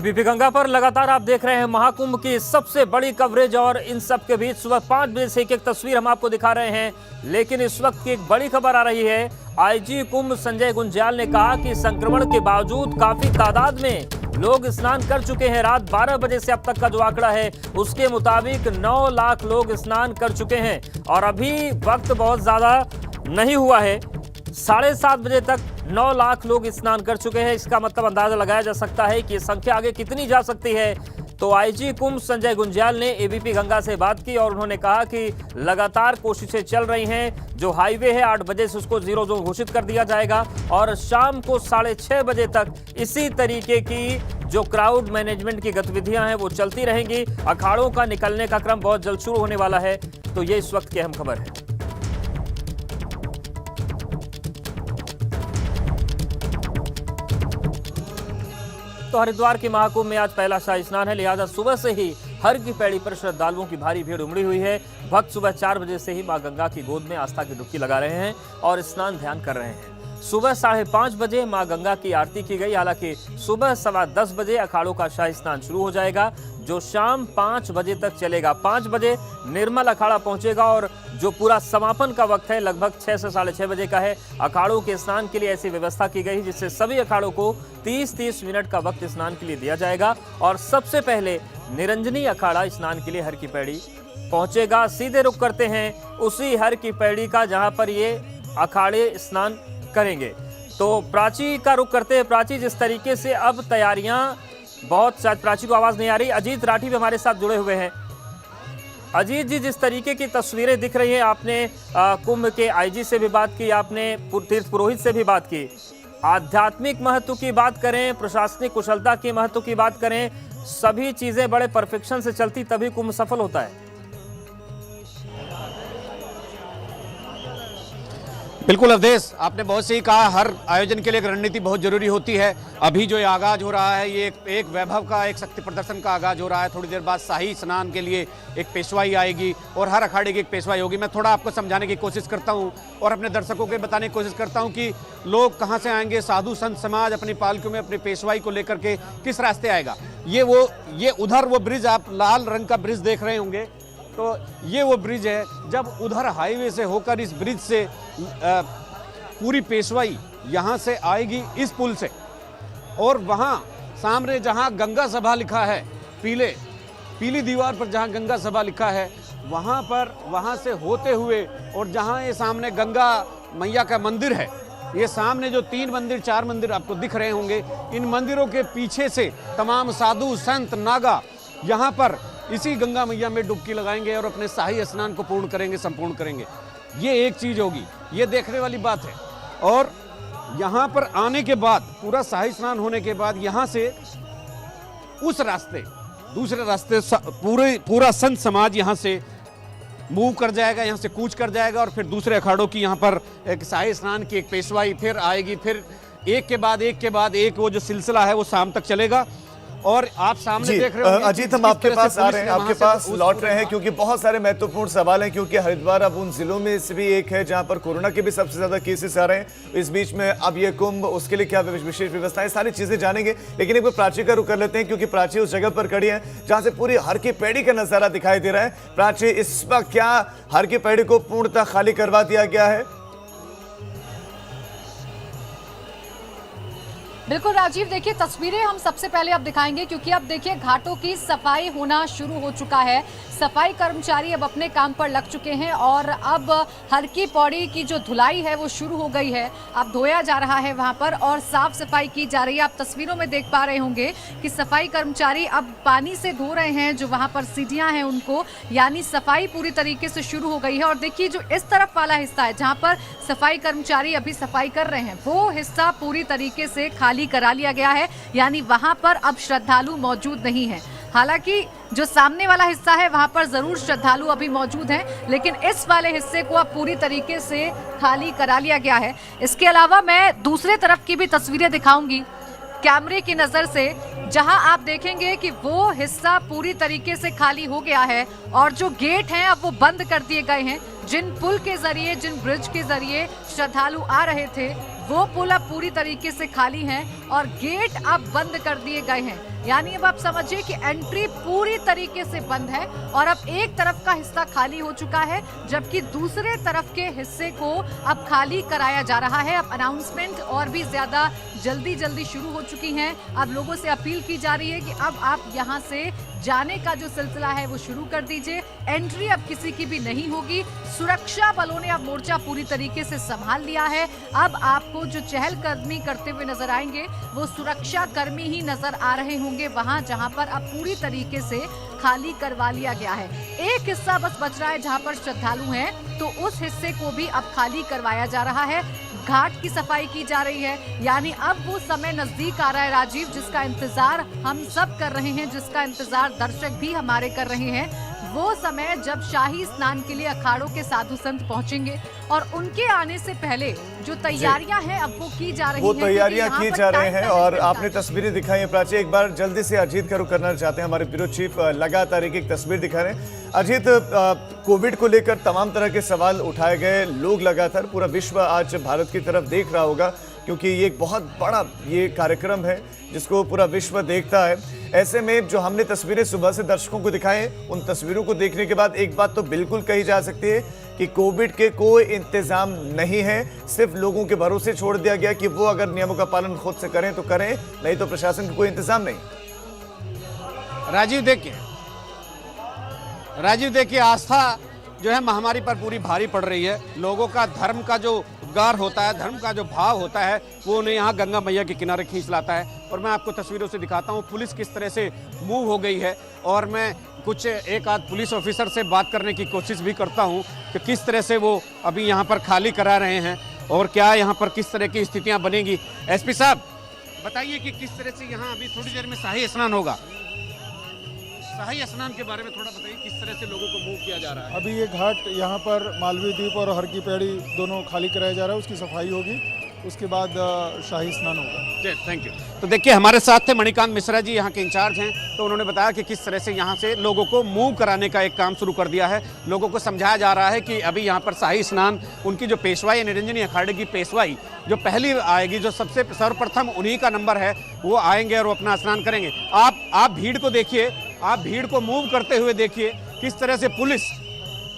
ABP Ganga पर लगातार आप देख रहे हैं महाकुंभ की सबसे बड़ी कवरेज और इन सब के बीच सुबह 5 बजे से एक तस्वीर हम आपको दिखा रहे हैं। लेकिन इस वक्त की एक बड़ी खबर आ रही है। आईजी कुंभ संजय गुंज्याल ने कहा कि संक्रमण के बावजूद काफी तादाद में लोग स्नान कर चुके हैं। रात 12 बजे से अब तक का जो आंकड़ा है उसके मुताबिक 9 लाख लोग स्नान कर चुके हैं और अभी वक्त बहुत ज्यादा नहीं हुआ है। 7:30 बजे तक 9 लाख लोग स्नान कर चुके हैं। इसका मतलब अंदाजा लगाया जा सकता है कि ये संख्या आगे कितनी जा सकती है। तो आईजी कुंभ संजय गुंज्याल ने एबीपी गंगा से बात की और उन्होंने कहा कि लगातार कोशिशें चल रही हैं। जो हाईवे है 8 बजे से उसको जीरो जोन घोषित कर दिया जाएगा और शाम को 6:30 बजे तक इसी तरीके की जो क्राउड मैनेजमेंट की गतिविधियां हैं वो चलती रहेंगी। अखाड़ों का निकलने का क्रम बहुत जल्द शुरू होने वाला है। तो ये इस वक्त की अहम खबर है। तो हरिद्वार के महाकुंभ में आज पहला शाही स्नान है, लिहाजा सुबह से ही हर की पैड़ी पर श्रद्धालुओं की भारी भीड़ उमड़ी हुई है। भक्त सुबह 4 बजे से ही मां गंगा की गोद में आस्था की डुबकी लगा रहे हैं और स्नान ध्यान कर रहे हैं। सुबह 5:30 बजे मां गंगा की आरती की गई। हालांकि सुबह 10:15 बजे अखाड़ों का शाही स्नान शुरू हो जाएगा जो शाम 5 बजे तक चलेगा। 5 बजे निर्मल अखाड़ा पहुंचेगा और जो पूरा समापन का वक्त है लगभग 6 से 6:30 बजे का है। अखाड़ों के स्नान के लिए ऐसी व्यवस्था की गई जिससे सभी अखाड़ों को 30-30 मिनट का वक्त स्नान के लिए दिया जाएगा और सबसे पहले निरंजनी अखाड़ा स्नान के लिए हर की पैड़ी पहुंचेगा। सीधे रुख करते हैं उसी हर की पैड़ी का जहां पर ये अखाड़े स्नान करेंगे। तो प्राची का रुख करते हैं। प्राची, जिस तरीके से अब तैयारियां बहुत, शायद प्राची को आवाज नहीं आ रही, अजीत राठी भी हमारे साथ जुड़े हुए हैं। अजीत जी, जिस तरीके की तस्वीरें दिख रही हैं, आपने कुंभ के आईजी से भी बात की, आपने तीर्थ पुरोहित से भी बात की। आध्यात्मिक महत्व की बात करें, प्रशासनिक कुशलता की महत्व की बात करें, सभी चीजें बड़े परफेक्शन से चलती तभी कुंभ सफल होता है। बिल्कुल अवधेश, आपने बहुत सही कहा। हर आयोजन के लिए एक रणनीति बहुत जरूरी होती है। अभी जो ये आगाज हो रहा है ये एक वैभव का, एक शक्ति प्रदर्शन का आगाज हो रहा है। थोड़ी देर बाद शाही स्नान के लिए एक पेशवाई आएगी और हर अखाड़े की एक पेशवाई होगी। मैं थोड़ा आपको समझाने की कोशिश करता हूँ और अपने दर्शकों को बताने की कोशिश करता हूँ कि लोग कहाँ से आएंगे। साधु संत समाज अपनी पालकियों में अपनी पेशवाई को लेकर के किस रास्ते आएगा। ये उधर वो ब्रिज, आप लाल रंग का ब्रिज देख रहे होंगे, तो ये वो ब्रिज है। जब उधर हाईवे से होकर इस ब्रिज से पूरी पेशवाई यहाँ से आएगी इस पुल से और वहाँ सामने जहाँ गंगा सभा लिखा है, पीली दीवार पर जहाँ गंगा सभा लिखा है वहाँ से होते हुए और जहाँ ये सामने गंगा मैया का मंदिर है, ये सामने जो 3 मंदिर 4 मंदिर आपको दिख रहे होंगे, इन मंदिरों के पीछे से तमाम साधु संत नागा यहाँ पर इसी गंगा मैया में डुबकी लगाएंगे और अपने शाही स्नान को पूर्ण करेंगे, संपूर्ण करेंगे। ये एक चीज होगी, ये देखने वाली बात है। और यहाँ पर आने के बाद, पूरा शाही स्नान होने के बाद यहाँ से उस रास्ते, दूसरे रास्ते पूरा संत समाज यहाँ से मूव कर जाएगा, यहाँ से कूच कर जाएगा और फिर दूसरे अखाड़ों की यहाँ पर एक शाही स्नान की एक पेशवाई फिर आएगी। फिर एक के बाद एक वो जो सिलसिला है वो शाम तक चलेगा। और आप सामने देख रहे हो अजीत, हम आपके पास आ रहे हैं, आपके पास लौट रहे हैं क्योंकि बहुत सारे महत्वपूर्ण सवाल हैं। क्योंकि हरिद्वार अब उन जिलों में से भी एक है जहां पर कोरोना के भी सबसे ज्यादा केसेस आ रहे हैं। इस बीच में अब ये कुंभ, उसके लिए क्या विशेष व्यवस्थाएं, सारी चीजें जानेंगे। लेकिन एक बार प्राची का रुख कर लेते हैं क्योंकि प्राची उस जगह पर खड़ी है जहां से पूरी हर की पैड़ी का नजारा दिखाई दे रहा है। प्राची, इस वक्त क्या हर की पैड़ी को पूर्णतः खाली करवा दिया गया है? बिल्कुल राजीव, देखिए तस्वीरें हम सबसे पहले अब दिखाएंगे क्योंकि अब देखिए घाटों की सफाई होना शुरू हो चुका है। सफाई कर्मचारी अब अपने काम पर लग चुके हैं और अब हर की पौड़ी की जो धुलाई है वो शुरू हो गई है। अब धोया जा रहा है वहां पर और साफ सफाई की जा रही है। आप तस्वीरों में देख पा रहे होंगे कि सफाई कर्मचारी अब पानी से धो रहे हैं जो वहां पर सीढ़ियां हैं उनको, यानी सफाई पूरी तरीके से शुरू हो गई है। और देखिए जो इस तरफ वाला हिस्सा है जहाँ पर सफाई कर्मचारी अभी सफाई कर रहे हैं वो हिस्सा पूरी तरीके से खाली करा लिया गया है, यानी वहां पर अब श्रद्धालु मौजूद नहीं है। हालांकि जो सामने वाला हिस्सा है वहां पर जरूर श्रद्धालु अभी मौजूद हैं, लेकिन इस वाले हिस्से को अब पूरी तरीके से खाली करा लिया गया है। इसके अलावा मैं दूसरे तरफ की भी तस्वीरें दिखाऊंगी कैमरे की नजर से, जहां आप देखेंगे कि वो हिस्सा पूरी तरीके से खाली हो गया है और जो गेट हैं अब वो बंद कर दिए गए हैं। जिन पुल के जरिए, जिन ब्रिज के जरिए श्रद्धालु आ रहे थे वो पुल अब पूरी तरीके से खाली हैं और गेट अब बंद कर दिए गए हैं। यानी अब आप समझिए कि एंट्री पूरी तरीके से बंद है और अब एक तरफ का हिस्सा खाली हो चुका है, जबकि दूसरे तरफ के हिस्से को अब खाली कराया जा रहा है। अब अनाउंसमेंट और भी ज्यादा जल्दी शुरू हो चुकी हैं। अब लोगों से अपील की जा रही है कि अब आप यहां से जाने का जो सिलसिला है वो शुरू कर दीजिए। एंट्री अब किसी की भी नहीं होगी। सुरक्षा बलों ने अब मोर्चा पूरी तरीके से संभाल लिया है। अब आपको जो चहलकदमी करते हुए नजर आएंगे वो सुरक्षा कर्मी ही नजर आ रहे होंगे वहां जहां पर अब पूरी तरीके से खाली करवा लिया गया है। एक हिस्सा बस बच रहा है जहां पर श्रद्धालु हैं, तो उस हिस्से को भी अब खाली करवाया जा रहा है। घाट की सफाई की जा रही है। यानी अब वो समय नजदीक आ रहा है राजीव, जिसका इंतजार हम सब कर रहे हैं, जिसका इंतजार दर्शक भी हमारे कर रहे हैं। वो समय जब शाही स्नान के लिए अखाड़ों के साधु संत पहुंचेंगे और उनके आने से पहले जो तैयारियां हैं अब वो की जा रही हैं। वो तैयारियां क्योंकि की यहाँ जा पर रहे हैं टाइम और का आपने तस्वीरें दिखाई हैं प्राची। एक बार जल्दी से अजीत का रुख करना चाहते हैं। हमारे ब्यूरो चीफ लगातार एक तस्वीर दिखा रहे हैं। अजीत, कोविड को लेकर तमाम तरह के सवाल उठाए गए, लोग लगातार, पूरा विश्व आज भारत की तरफ देख रहा होगा क्योंकि ये एक बहुत बड़ा ये कार्यक्रम है जिसको पूरा विश्व देखता है। ऐसे में जो हमने तस्वीरें सुबह से दर्शकों को दिखाएं, उन तस्वीरों को देखने के बाद एक बात तो बिल्कुल कही जा सकती है कि कोविड के कोई इंतजाम नहीं है। सिर्फ लोगों के भरोसे छोड़ दिया गया कि वो अगर नियमों का पालन खुद से करें तो करें, नहीं तो प्रशासन का कोई इंतजाम नहीं। राजीव देखिए आस्था जो है महामारी पर पूरी भारी पड़ रही है। लोगों का धर्म का जो उद्गार होता है, धर्म का जो भाव होता है, वो उन्हें यहाँ गंगा मैया के किनारे खींच लाता है। और मैं आपको तस्वीरों से दिखाता हूँ पुलिस किस तरह से मूव हो गई है। और मैं कुछ एक आध पुलिस ऑफिसर से बात करने की कोशिश भी करता हूँ कि किस तरह से वो अभी यहाँ पर खाली करा रहे हैं और क्या यहाँ पर किस तरह की स्थितियाँ बनेगी। एसपी साहब बताइए कि किस तरह से यहाँ अभी थोड़ी देर में शाही स्नान होगा। शाही स्नान के बारे में थोड़ा बताइए, किस तरह से लोगों को मूव किया जा रहा है। अभी ये घाट यहाँ पर मालवीय द्वीप और हर की पैड़ी दोनों खाली कराया जा रहा है, उसकी सफाई होगी, उसके बाद शाही स्नान होगा। Thank you. तो देखिए हमारे साथ थे मणिकांत मिश्रा जी, यहाँ के इंचार्ज हैं। तो उन्होंने बताया कि किस तरह से यहाँ से लोगों को मूव कराने का एक काम शुरू कर दिया है। लोगों को समझाया जा रहा है कि अभी यहाँ पर शाही स्नान, उनकी जो पेशवाई निरंजनी अखाड़े की पेशवाई जो पहली आएगी, जो सबसे सर्वप्रथम उन्हीं का नंबर है, वो आएंगे और वो अपना स्नान करेंगे। आप भीड़ को देखिए, आप भीड़ को मूव करते हुए देखिए किस तरह से पुलिस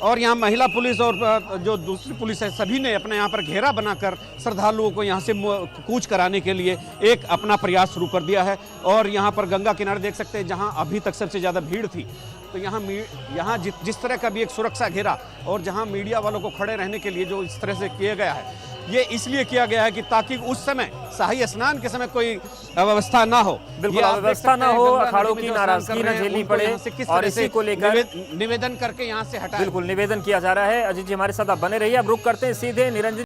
और यहाँ महिला पुलिस और जो दूसरी पुलिस है, सभी ने अपने यहाँ पर घेरा बनाकर श्रद्धालुओं को यहाँ से कूच कराने के लिए एक अपना प्रयास शुरू कर दिया है। और यहाँ पर गंगा किनारे देख सकते हैं जहाँ अभी तक सबसे ज़्यादा भीड़ थी, तो यहाँ जिस तरह का भी एक सुरक्षा घेरा और जहाँ मीडिया वालों को खड़े रहने के लिए जो इस तरह से किया गया है, ये इसलिए किया गया है कि ताकि उस समय शाही स्नान के समय कोई अव्यवस्था ना हो। बिल्कुल अव्यवस्था ना हो, अखाड़ों की नाराजगी न झेलनी पड़े और इसी को लेकर निवेदन करके यहाँ से हटाया। बिल्कुल निवेदन किया जा रहा है। अजीत जी हमारे साथ आप बने रहिए। अब रुक करते हैं सीधे निरंजन